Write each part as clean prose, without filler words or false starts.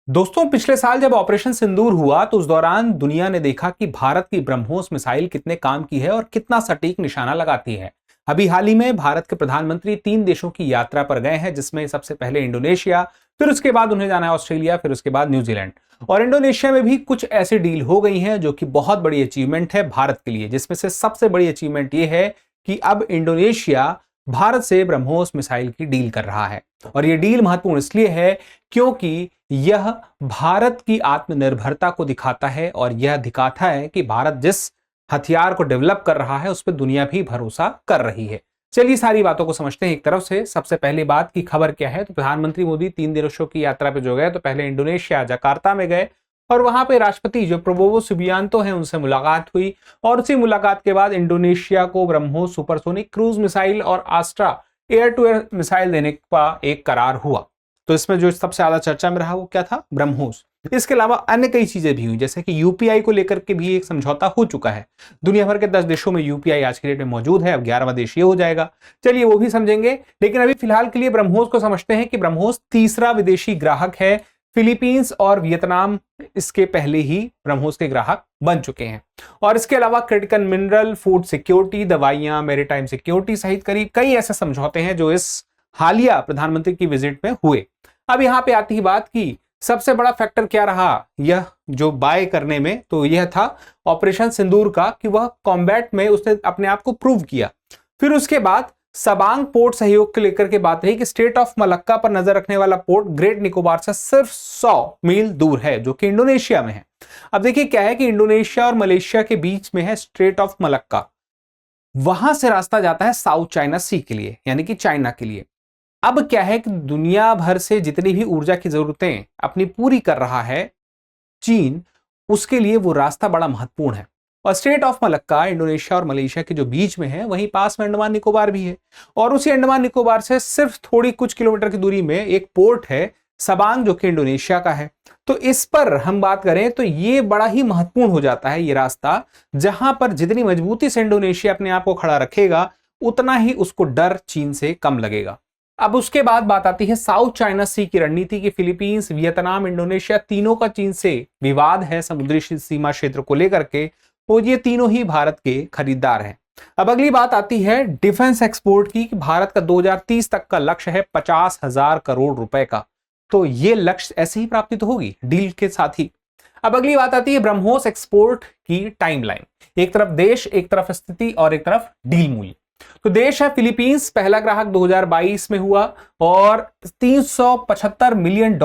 दोस्तों, पिछले साल जब ऑपरेशन सिंदूर हुआ तो उस दौरान दुनिया ने देखा कि भारत की ब्रह्मोस मिसाइल कितने काम की है और कितना सटीक निशाना लगाती है। अभी हाल ही में भारत के प्रधानमंत्री 3 देशों की यात्रा पर गए हैं, जिसमें सबसे पहले इंडोनेशिया, फिर उसके बाद उन्हें जाना है ऑस्ट्रेलिया, फिर उसके बाद न्यूजीलैंड। और इंडोनेशिया में भी कुछ ऐसी डील हो गई हैं जो कि बहुत बड़ी अचीवमेंट है भारत के लिए, जिसमें से सबसे बड़ी अचीवमेंट ये है कि अब इंडोनेशिया भारत से ब्रह्मोस मिसाइल की डील कर रहा है। और यह डील महत्वपूर्ण इसलिए है क्योंकि यह भारत की आत्मनिर्भरता को दिखाता है और यह दिखाता है कि भारत जिस हथियार को डेवलप कर रहा है उस पर दुनिया भी भरोसा कर रही है। चलिए सारी बातों को समझते हैं एक तरफ से। सबसे पहली बात की खबर क्या है, तो प्रधानमंत्री मोदी 3 देशों की यात्रा पे जो गए तो पहले इंडोनेशिया जकार्ता में गए और वहां पे राष्ट्रपति जो प्रबोवो सुबियांतो हैं उनसे मुलाकात हुई। और उसी मुलाकात के बाद इंडोनेशिया को ब्रह्मोस सुपरसोनिक क्रूज मिसाइल और आस्ट्रा एयर टू एयर मिसाइल देने का एक करार हुआ। तो इसमें जो सबसे ज्यादा चर्चा में रहा वो क्या था? ब्रह्मोस। इसके अलावा अन्य कई चीजें भी हुई, जैसे कि यूपीआई को लेकर के भी एक समझौता हो चुका है। दुनिया भर के 10 देशों में यूपीआई आज की डेट में मौजूद है, अब 11वां देश ये हो जाएगा। चलिए वो भी समझेंगे, लेकिन अभी फिलहाल के लिए ब्रह्मोस को समझते हैं कि ब्रह्मोस तीसरा विदेशी ग्राहक है। फिलीपींस और वियतनाम इसके पहले ही ब्रह्मोस के ग्राहक बन चुके हैं। और इसके अलावा क्रिटिकल मिनरल, फूड सिक्योरिटी, दवाइयां, मैरीटाइम सिक्योरिटी सहित करीब कई ऐसे समझौते हैं जो इस हालिया प्रधानमंत्री की विजिट में हुए। अब यहां पे आती ही बात की सबसे बड़ा फैक्टर क्या रहा यह जो बाय करने में, तो यह था ऑपरेशन सिंदूर का कि वह कॉम्बैट में उसने अपने आप को प्रूव किया। फिर उसके बाद सबांग पोर्ट सहयोग को लेकर के बात रही कि स्टेट ऑफ मलक्का पर नजर रखने वाला पोर्ट ग्रेट निकोबार से सिर्फ 100 मील दूर है, जो कि इंडोनेशिया में है। अब देखिए क्या है कि इंडोनेशिया और मलेशिया के बीच में है स्ट्रेट ऑफ मलक्का, वहां से रास्ता जाता है साउथ चाइना सी के लिए, यानी कि चाइना के लिए। अब क्या है कि दुनिया भर से जितनी भी ऊर्जा की जरूरतें अपनी पूरी कर रहा है चीन, उसके लिए वो रास्ता बड़ा महत्वपूर्ण है। और स्टेट ऑफ मलक्का इंडोनेशिया और मलेशिया के जो बीच में है, वहीं पास में अंडमान निकोबार भी है। और उसी अंडमान निकोबार से सिर्फ थोड़ी कुछ किलोमीटर की दूरी में एक पोर्ट है सबांग, जो कि इंडोनेशिया का है। तो इस पर हम बात करें तो ये बड़ा ही महत्वपूर्ण हो जाता है ये रास्ता, जहां पर जितनी मजबूती से इंडोनेशिया अपने आप को खड़ा रखेगा उतना ही उसको डर चीन से कम लगेगा। अब उसके बाद बात आती है साउथ चाइना सी की रणनीति की। फिलीपींस, वियतनाम, इंडोनेशिया तीनों का चीन से विवाद है समुद्री सीमा क्षेत्र को लेकर के, और ये तीनों ही भारत के खरीदार हैं। अब अगली बात आती है डिफेंस एक्सपोर्ट की। भारत का 2030 तक का लक्ष्य है 50,000 करोड़ रुपए का। तो ये लक्ष्य ऐसे ही प्राप्ति तो होगी डील के साथ ही। अब अगली बात आती है ब्रह्मोस एक्सपोर्ट की टाइमलाइन। एक तरफ देश, एक तरफ स्थिति और एक तरफ डील मूल्य। तो देश है फिलीपींस, पहला ग्राहक 2022 में हुआ और $375 मिलियन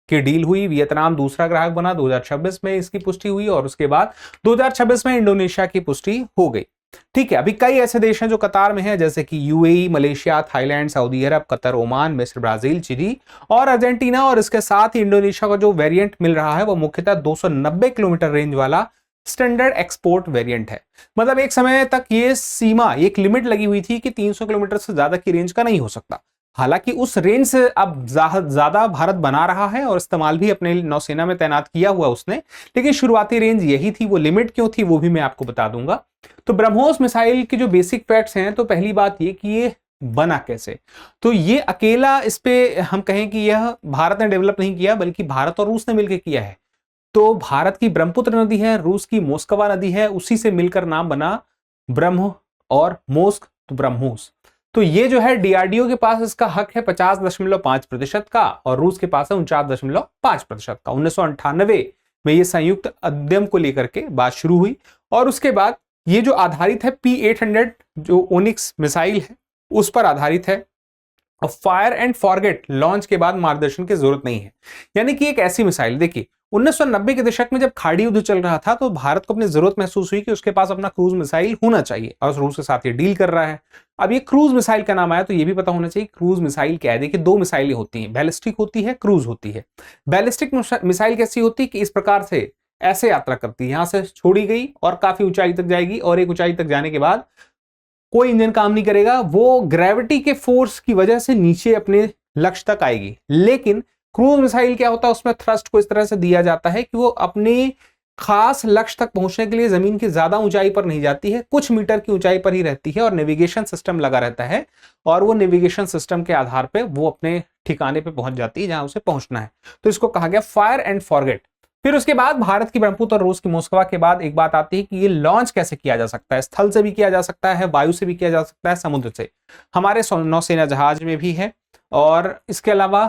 की डील हुई। वियतनाम दूसरा ग्राहक बना, 2026 में इसकी पुष्टि हुई और उसके बाद 2026 में इंडोनेशिया की पुष्टि हो गई। ठीक है, अभी कई ऐसे देश हैं जो कतार में हैं, जैसे कि यूएई, मलेशिया, थाईलैंड, सऊदी अरब, कतर, ओमान, मिस्र, ब्राजील, चिली और अर्जेंटीना। और इसके साथ ही इंडोनेशिया का जो वेरिएंट मिल रहा है वो मुख्यतः 290 किलोमीटर रेंज वाला स्टैंडर्ड एक्सपोर्ट वेरिएंट है। मतलब एक समय तक ये सीमा, एक लिमिट लगी हुई थी कि 300 किलोमीटर से ज्यादा की रेंज का नहीं हो सकता। हालांकि उस रेंज से अब ज्यादा भारत बना रहा है और इस्तेमाल भी अपने नौसेना में तैनात किया हुआ उसने, लेकिन शुरुआती रेंज यही थी। वो लिमिट क्यों थी वो भी मैं आपको बता दूंगा। तो ब्रह्मोस मिसाइल की जो बेसिक फैक्ट्स हैं, तो पहली बात ये कि ये बना कैसे। तो ये अकेला इस पे हम कहें कि यह भारत ने डेवलप नहीं किया, बल्कि भारत और रूस ने मिलकर किया है। तो भारत की ब्रह्मपुत्र नदी है, रूस की मोस्कवा नदी है, उसी से मिलकर नाम बना ब्रह्म और मोस्क, तो ब्रह्मोस। तो ये जो है डीआरडीओ के पास इसका हक है 50.5% का और रूस के पास है 49.5% का। 1998 में ये संयुक्त उद्यम को लेकर के बात शुरू हुई और उसके बाद ये जो आधारित है P800 जो ओनिक्स मिसाइल है उस पर आधारित है। और फायर एंड फॉरगेट लॉन्च के बाद मार्गदर्शन की जरूरत नहीं है। यानी कि एक ऐसी मिसाइल, देखिए 1990 के दशक में जब खाड़ी युद्ध चल रहा था तो भारत को अपनी जरूरत महसूस हुई कि उसके पास अपना क्रूज मिसाइल होना चाहिए और रूस के साथ ये डील कर रहा है। अब ये क्रूज मिसाइल का नाम आया तो ये भी पता होना चाहिए क्रूज मिसाइल क्या है। देखिए 2 मिसाइलें होती हैं, बैलिस्टिक होती है, क्रूज होती है। बैलिस्टिक मिसाइल कैसी होती है कि इस प्रकार से ऐसे यात्रा करती है, यहां से छोड़ी गई और काफी ऊंचाई तक जाएगी और एक ऊंचाई तक जाने के बाद कोई इंजन काम नहीं करेगा, वो ग्रेविटी के फोर्स की वजह से नीचे अपने लक्ष्य तक आएगी। लेकिन क्रूज मिसाइल क्या होता है, उसमें थ्रस्ट को इस तरह से दिया जाता है कि वो अपनी खास लक्ष्य तक पहुंचने के लिए जमीन की ज्यादा ऊंचाई पर नहीं जाती है, कुछ मीटर की ऊंचाई पर ही रहती है और नेविगेशन सिस्टम लगा रहता है और वो नेविगेशन सिस्टम के आधार पे वो अपने ठिकाने पे पहुंच जाती है जहां उसे पहुंचना है। तो इसको कहा गया फायर एंड फॉरगेट। फिर उसके बाद भारत की ब्रह्मपुत्र और रूस की मोस्कवा के बाद एक बात आती है कि ये लॉन्च कैसे किया जा सकता है। स्थल से भी किया जा सकता है, वायु से भी किया जा सकता है, समुद्र से। हमारे नौसेना जहाज में भी है और इसके अलावा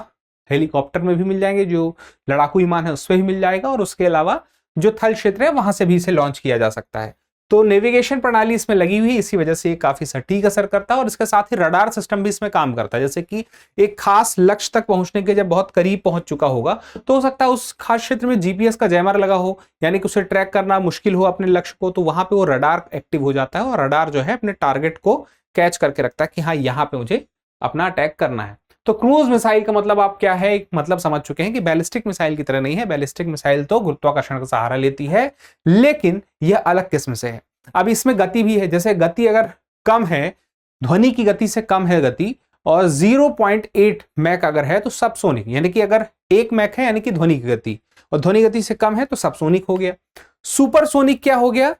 हेलीकॉप्टर में भी मिल जाएंगे, जो लड़ाकू विमान है उसमें भी मिल जाएगा, और उसके अलावा जो थल क्षेत्र है वहां से भी इसे लॉन्च किया जा सकता है। तो नेविगेशन प्रणाली इसमें लगी हुई है, इसी वजह से ये काफी सटीक असर करता है और इसके साथ ही रडार सिस्टम भी इसमें काम करता है। जैसे कि एक खास लक्ष्य तक पहुंचने के जब बहुत करीब पहुंच चुका होगा तो हो सकता है उस खास क्षेत्र में जीपीएस का जैमर लगा हो, यानी कि उसे ट्रैक करना मुश्किल हो अपने लक्ष्य को, तो वहां पे वो रडार एक्टिव हो जाता है और रडार जो है अपने टारगेट को कैच करके रखता है कि हाँ यहाँ पे मुझे अपना अटैक करना है। तो क्रूज मिसाइल का मतलब आप क्या है, एक मतलब समझ चुके हैं कि बैलिस्टिक मिसाइल की तरह नहीं है। बैलिस्टिक मिसाइल तो गुरुत्वाकर्षण का सहारा लेती है, लेकिन यह अलग किस्म से है। अब इसमें गति भी है, जैसे गति अगर कम है, ध्वनि की गति से कम है गति, और 0.8 मैक अगर है तो सबसोनिक, यानी कि अगर 1 मैक है यानी कि ध्वनि की गति, और ध्वनि गति से कम है तो सबसोनिक हो गया। सुपरसोनिक क्या हो गया,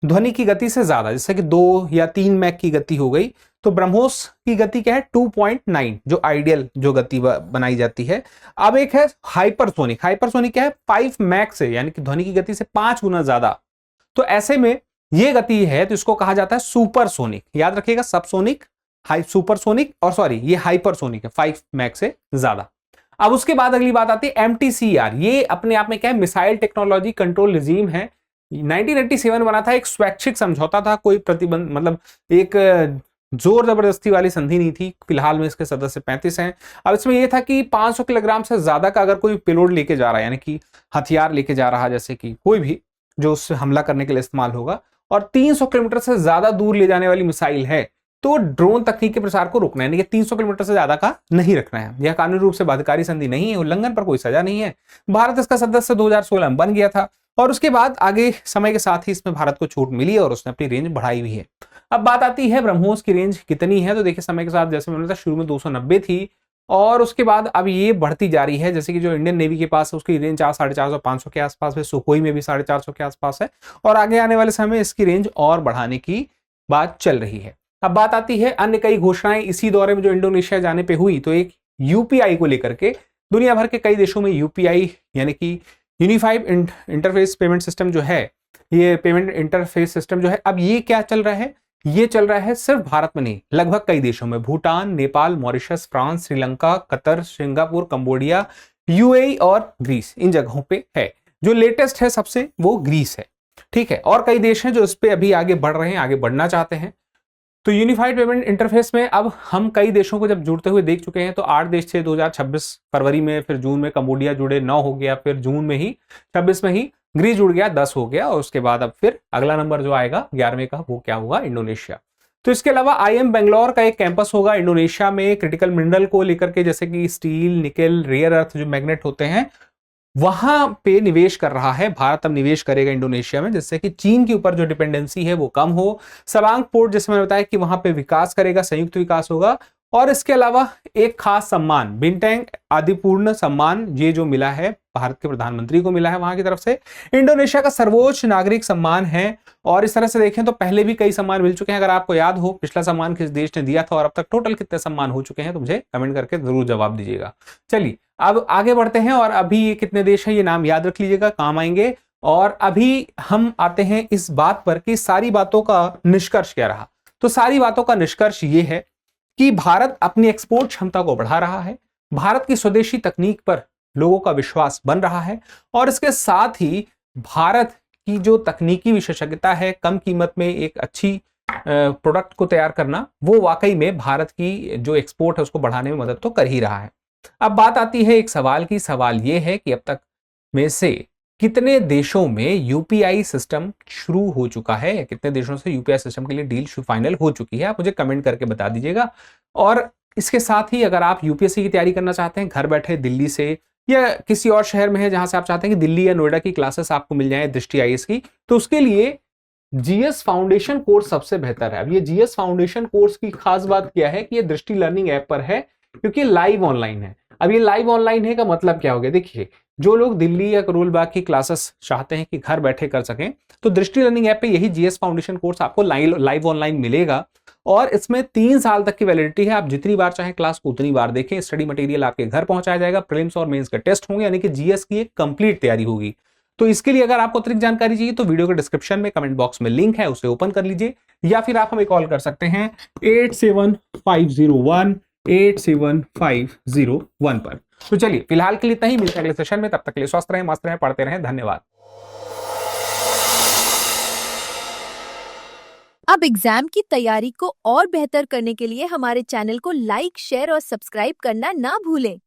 ध्वनि की गति से ज्यादा, जैसे कि 2 या 3 मैक की गति हो गई। तो ब्रह्मोस की गति क्या है, 2.9, जो आइडियल जो गति बनाई जाती है। अब एक है हाइपरसोनिक। हाइपरसोनिक क्या है, 5 मैक से, यानी कि ध्वनि की गति से 5 गुना ज्यादा। तो ऐसे में ये गति है तो इसको कहा जाता है सुपरसोनिक। याद रखिएगा, सबसोनिक, सुपरसोनिक, और सॉरी ये हाइपरसोनिक है, 5 मैक से ज्यादा। अब उसके बाद अगली बात आती है MTCR। ये अपने आप में क्या है, मिसाइल टेक्नोलॉजी कंट्रोल रिजीम है। 1987 बना था, एक स्वैच्छिक समझौता था, कोई प्रतिबंध मतलब एक जोर जबरदस्ती वाली संधि नहीं थी। फिलहाल में इसके सदस्य 35 हैं। अब इसमें यह था कि 500 किलोग्राम से ज्यादा का अगर कोई पेलोड लेके जा रहा है, यानी कि हथियार लेके जा रहा है, जैसे कि कोई भी जो उससे हमला करने के लिए इस्तेमाल होगा, और 300 किलोमीटर से ज्यादा दूर ले जाने वाली मिसाइल है, तो ड्रोन तकनीक के प्रसार को रोकना है, यानी कि 300 किलोमीटर से ज्यादा का नहीं रखना है। यह कानूनी रूप से बाध्यकारी संधि नहीं है, उल्लंघन पर कोई सजा नहीं है। भारत इसका सदस्य 2016 में बन गया था और उसके बाद आगे समय के साथ ही इसमें भारत को छूट मिली और उसने अपनी रेंज बढ़ाई हुई है। अब बात आती है ब्रह्मोस की रेंज कितनी है, तो देखिए समय के साथ जैसे मैंने बताया शुरू में 290 थी और उसके बाद अब ये बढ़ती जा रही है। जैसे कि जो इंडियन नेवी के पास है उसकी रेंज 400, 500 के आसपास है, सुखोई में भी 450 के आसपास है, और आगे आने वाले समय में इसकी रेंज और बढ़ाने की बात चल रही है। अब बात आती है अन्य कई घोषणाएं इसी दौरे में जो इंडोनेशिया जाने पे हुई। तो एक यूपीआई को लेकर के दुनिया भर के कई देशों में यूपीआई यानी कि यूनिफाइड इंटरफेस पेमेंट सिस्टम जो है, ये पेमेंट इंटरफेस सिस्टम जो है, अब ये क्या चल रहा है, ये चल रहा है सिर्फ भारत में नहीं, लगभग कई देशों में, Bhutan, Nepal, Mauritius, France, Sri Lanka, Qatar, Singapore, Cambodia, UAE और ग्रीस, इन जगहों पे है। जो लेटेस्ट है सबसे वो ग्रीस है, ठीक है। और कई देश हैं जो इस पे अभी आगे बढ़ रहे हैं, आगे बढ़ना चाहते हैं। तो यूनिफाइड पेमेंट इंटरफेस में अब हम कई देशों को जब जुड़ते हुए देख चुके हैं, तो 8 देश थे 2026 फरवरी में, फिर जून में कंबोडिया जुड़े 9 हो गया, फिर जून में ही 26 में ही ग्रीस जुड़ गया 10 हो गया, और उसके बाद अब फिर अगला नंबर जो आएगा 11वें का वो क्या होगा, इंडोनेशिया। तो इसके अलावा IIM बेंगलोर का एक कैंपस होगा इंडोनेशिया में क्रिटिकल मिनरल को लेकर के, जैसे कि स्टील, निकल, रेयर अर्थ जो मैग्नेट होते हैं, वहां पे निवेश कर रहा है भारत। अब निवेश करेगा इंडोनेशिया में, जिससे कि चीन के ऊपर जो डिपेंडेंसी है वो कम हो। सबांग पोर्ट जैसे मैंने बताया कि वहां पे विकास करेगा, संयुक्त विकास होगा। और इसके अलावा एक खास सम्मान, बिंटेंग आदिपूर्ण सम्मान, ये जो मिला है भारत के प्रधानमंत्री को मिला है वहां की तरफ से, इंडोनेशिया का सर्वोच्च नागरिक सम्मान है। और इस तरह से देखें तो पहले भी कई सम्मान मिल चुके हैं। अगर आपको याद हो पिछला सम्मान किस देश ने दिया था और अब तक टोटल कितने सम्मान हो चुके हैं, तो मुझे कमेंट करके जरूर जवाब दीजिएगा। चलिए अब आगे बढ़ते हैं, और अभी ये कितने देश हैं ये नाम याद रख लीजिएगा, काम आएंगे। और अभी हम आते हैं इस बात पर कि सारी बातों का निष्कर्ष क्या रहा। तो सारी बातों का निष्कर्ष ये है कि भारत अपनी एक्सपोर्ट क्षमता को बढ़ा रहा है, भारत की स्वदेशी तकनीक पर लोगों का विश्वास बन रहा है, और इसके साथ ही भारत की जो तकनीकी विशेषज्ञता है, कम कीमत में एक अच्छी प्रोडक्ट को तैयार करना, वो वाकई में भारत की जो एक्सपोर्ट है उसको बढ़ाने में मदद तो कर ही रहा है। अब बात आती है एक सवाल की, सवाल ये है कि अब तक में से कितने देशों में यूपीआई सिस्टम शुरू हो चुका है, या कितने देशों से यूपीआई सिस्टम के लिए डील फाइनल हो चुकी है, आप मुझे कमेंट करके बता दीजिएगा। और इसके साथ ही अगर आप यूपीएससी की तैयारी करना चाहते हैं घर बैठे दिल्ली से, या किसी और शहर में है जहां से आप चाहते हैं कि दिल्ली या नोएडा की क्लासेस आपको मिल जाए दृष्टि आईएएस की, तो उसके लिए जीएस फाउंडेशन कोर्स सबसे बेहतर है। अब ये जीएस फाउंडेशन कोर्स की खास बात क्या है कि ये दृष्टि लर्निंग ऐप पर है, क्योंकि लाइव ऑनलाइन है। अब ये लाइव ऑनलाइन है का मतलब क्या हो गया, देखिए जो लोग दिल्ली या करोल बाग की क्लासेस चाहते हैं कि घर बैठे कर सकें, तो दृष्टि लर्निंग ऐप पे यही जीएस फाउंडेशन कोर्स आपको लाइव ऑनलाइन मिलेगा और इसमें 3 साल तक की वैलिडिटी है। आप जितनी बार चाहें क्लास को उतनी बार देखें। स्टडी मटेरियल आपके घर पहुंचाया जाएगा। प्रीलिम्स और मेंस के टेस्ट होंगे, यानी कि जीएस की एक कंप्लीट तैयारी होगी। तो इसके लिए अगर आपको अतिरिक्त जानकारी चाहिए तो वीडियो के डिस्क्रिप्शन में कमेंट बॉक्स में लिंक है, उसे ओपन कर लीजिए, या फिर आप हमें कॉल कर सकते हैं 8750187501 पर। तो चलिए फिलहाल के लिए इतना ही, मिलते हैं अगले सेशन में। तब तक के लिए स्वस्थ रहें, मस्त रहें, पढ़ते रहें। धन्यवाद। अब एग्जाम की तैयारी को और बेहतर करने के लिए हमारे चैनल को लाइक, शेयर और सब्सक्राइब करना ना भूलें।